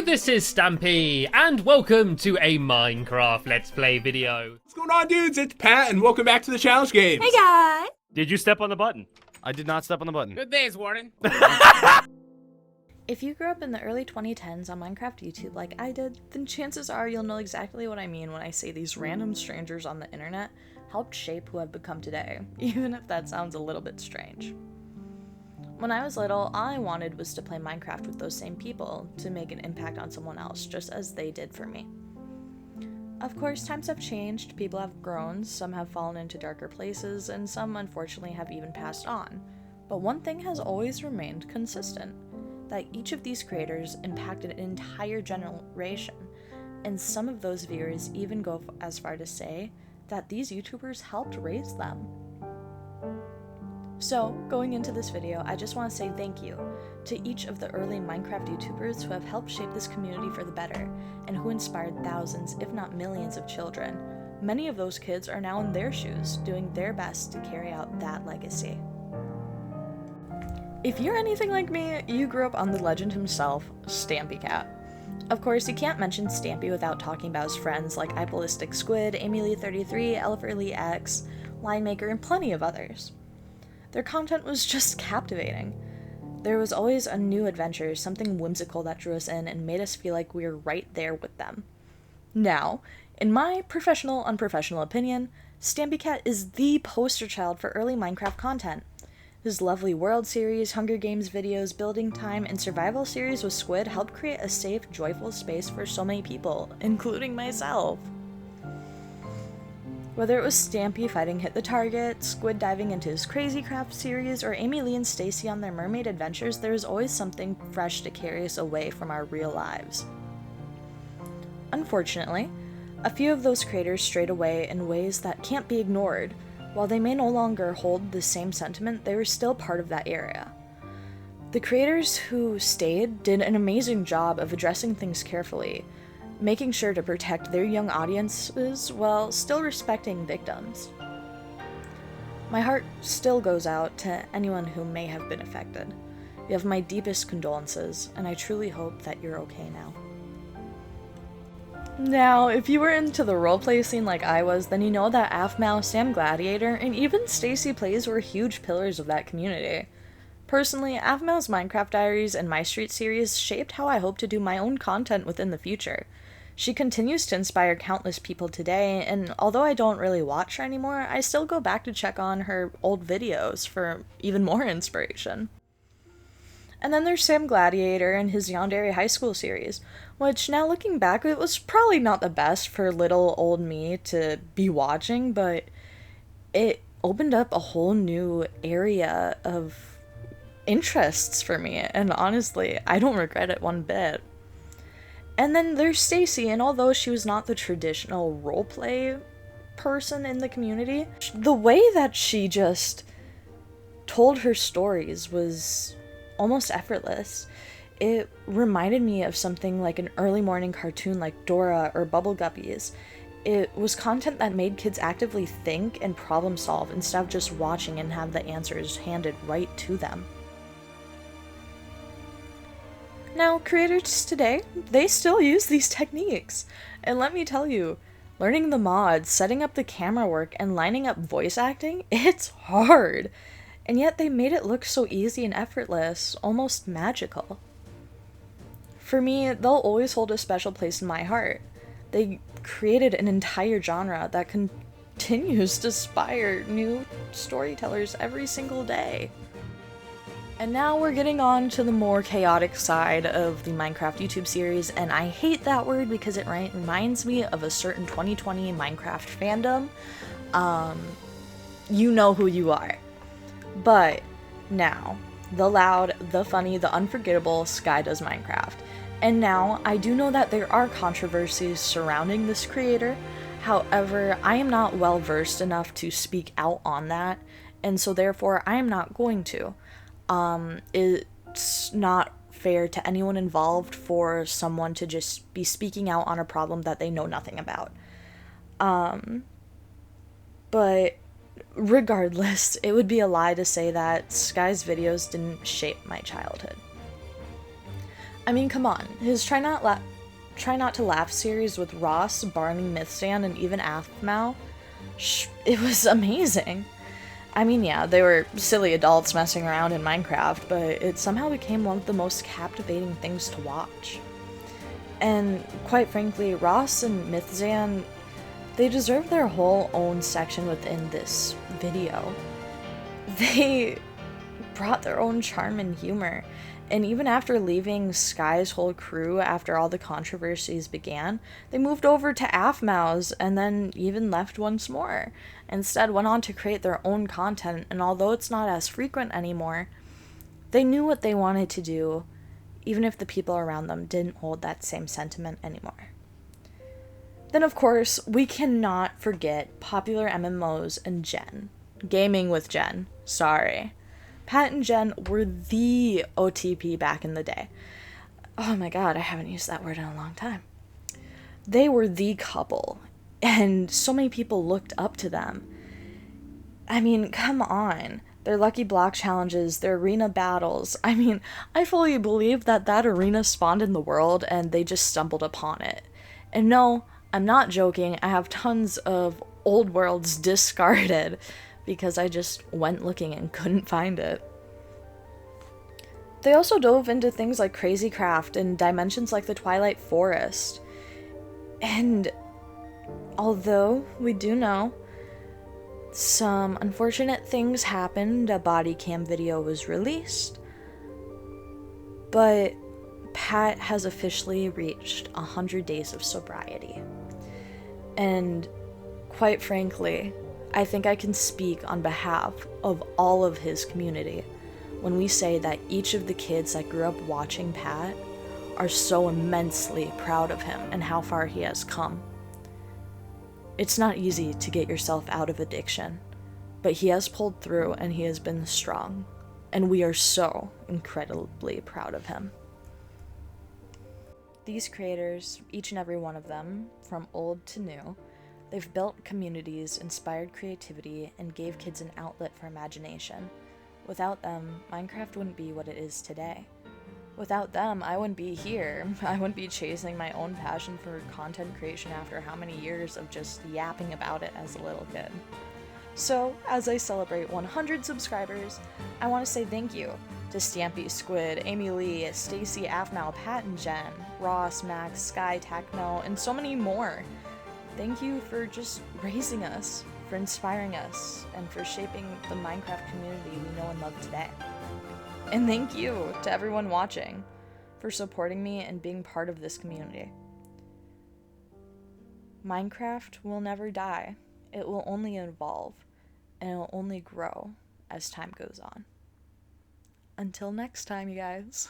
this is Stampy, and welcome to a Minecraft Let's Play video. What's going on, dudes? It's Pat, and welcome back to the challenge games. Hey, guys! Did you step on the button? I did not step on the button. Good days, Warden. If you grew up in the early 2010s on Minecraft YouTube like I did, then chances are you'll know exactly what I mean when I say these random strangers on the internet helped shape who I've become today, even if that sounds a little bit strange. When I was little, all I wanted was to play Minecraft with those same people, to make an impact on someone else, just as they did for me. Of course, times have changed, people have grown, some have fallen into darker places, and some unfortunately have even passed on. But one thing has always remained consistent, that each of these creators impacted an entire generation, and some of those viewers even go as far to say that these YouTubers helped raise them. So, going into this video, I just want to say thank you to each of the early Minecraft YouTubers who have helped shape this community for the better, and who inspired thousands, if not millions, of children. Many of those kids are now in their shoes, doing their best to carry out that legacy. If you're anything like me, you grew up on the legend himself, Stampy Cat. Of course, you can't mention Stampy without talking about his friends like Iballisticsquid, AmyLee33, ElephantLeeX, Linemaker, and plenty of others. Their content was just captivating. There was always a new adventure, something whimsical that drew us in and made us feel like we were right there with them. Now, in my professional, unprofessional opinion, Stampy Cat is the poster child for early Minecraft content. His lovely World series, Hunger Games videos, Building Time, and Survival series with Squid helped create a safe, joyful space for so many people, including myself. Whether it was Stampy fighting Hit the Target, Squid diving into his Crazy Craft series, or Amy Lee and Stacy on their mermaid adventures, there was always something fresh to carry us away from our real lives. Unfortunately, a few of those creators strayed away in ways that can't be ignored. While they may no longer hold the same sentiment, they were still part of that era. The creators who stayed did an amazing job of addressing things carefully, making sure to protect their young audiences while still respecting victims. My heart still goes out to anyone who may have been affected. You have my deepest condolences, and I truly hope that you're okay now. Now, if you were into the roleplay scene like I was, then you know that Aphmau, Sam Gladiator, and even StacyPlays were huge pillars of that community. Personally, Aphmau's Minecraft Diaries and My Street series shaped how I hope to do my own content within the future. She continues to inspire countless people today, and although I don't really watch her anymore, I still go back to check on her old videos for even more inspiration. And then there's Sam Gladiator and his Yandere High School series, which now looking back, it was probably not the best for little old me to be watching, but it opened up a whole new area of interests for me, and honestly, I don't regret it one bit. And then there's Stacy, and although she was not the traditional roleplay person in the community, the way that she just told her stories was almost effortless. It reminded me of something like an early morning cartoon like Dora or Bubble Guppies. It was content that made kids actively think and problem solve instead of just watching and have the answers handed right to them. Now, creators today, they still use these techniques. And let me tell you, learning the mods, setting up the camera work, and lining up voice acting, it's hard. And yet they made it look so easy and effortless, almost magical. For me, they'll always hold a special place in my heart. They created an entire genre that continues to inspire new storytellers every single day. And now we're getting on to the more chaotic side of the Minecraft YouTube series, and I hate that word because it reminds me of a certain 2020 Minecraft fandom. You know who you are. But now, the loud, the funny, the unforgettable Sky Does Minecraft. And now, I do know that there are controversies surrounding this creator, however, I am not well versed enough to speak out on that, and so therefore I am not going to. It's not fair to anyone involved for someone to just be speaking out on a problem that they know nothing about. But regardless, it would be a lie to say that Sky's videos didn't shape my childhood. I mean, come on. His Try Not to Laugh series with Ross, Barney, Mithzan, and even Aphmau, it was amazing. I mean, yeah, they were silly adults messing around in Minecraft, but it somehow became one of the most captivating things to watch. And quite frankly, Ross and Mithzan, they deserve their whole own section within this video. They brought their own charm and humor, and even after leaving Sky's whole crew after all the controversies began, they moved over to Aphmau's and then even left once more. Instead went on to create their own content, and although it's not as frequent anymore, they knew what they wanted to do, even if the people around them didn't hold that same sentiment anymore. Then of course, we cannot forget PopularMMOs and Jen. GamingWithJen, sorry. Pat and Jen were the OTP back in the day. Oh my god, I haven't used that word in a long time. They were the couple, and so many people looked up to them. I mean, come on. Their Lucky Block challenges, their arena battles. I mean, I fully believe that arena spawned in the world and they just stumbled upon it. And no, I'm not joking. I have tons of old worlds discarded because I just went looking and couldn't find it. They also dove into things like Crazycraft and dimensions like the Twilight Forest. And although we do know some unfortunate things happened, a body cam video was released, but Pat has officially reached 100 days of sobriety. And quite frankly, I think I can speak on behalf of all of his community when we say that each of the kids that grew up watching Pat are so immensely proud of him and how far he has come. It's not easy to get yourself out of addiction, but he has pulled through and he has been strong, and we are so incredibly proud of him. These creators, each and every one of them, from old to new, they've built communities, inspired creativity, and gave kids an outlet for imagination. Without them, Minecraft wouldn't be what it is today. Without them, I wouldn't be here. I wouldn't be chasing my own passion for content creation after how many years of just yapping about it as a little kid. So, as I celebrate 100 subscribers, I want to say thank you to StampySquid, Amy Lee, Stacy, Aphmau, Pat and Jen, Ross, Max, Sky, Techno, and so many more. Thank you for just raising us, for inspiring us, and for shaping the Minecraft community we know and love today. And thank you to everyone watching for supporting me and being part of this community. Minecraft will never die. It will only evolve, and it will only grow as time goes on. Until next time, you guys.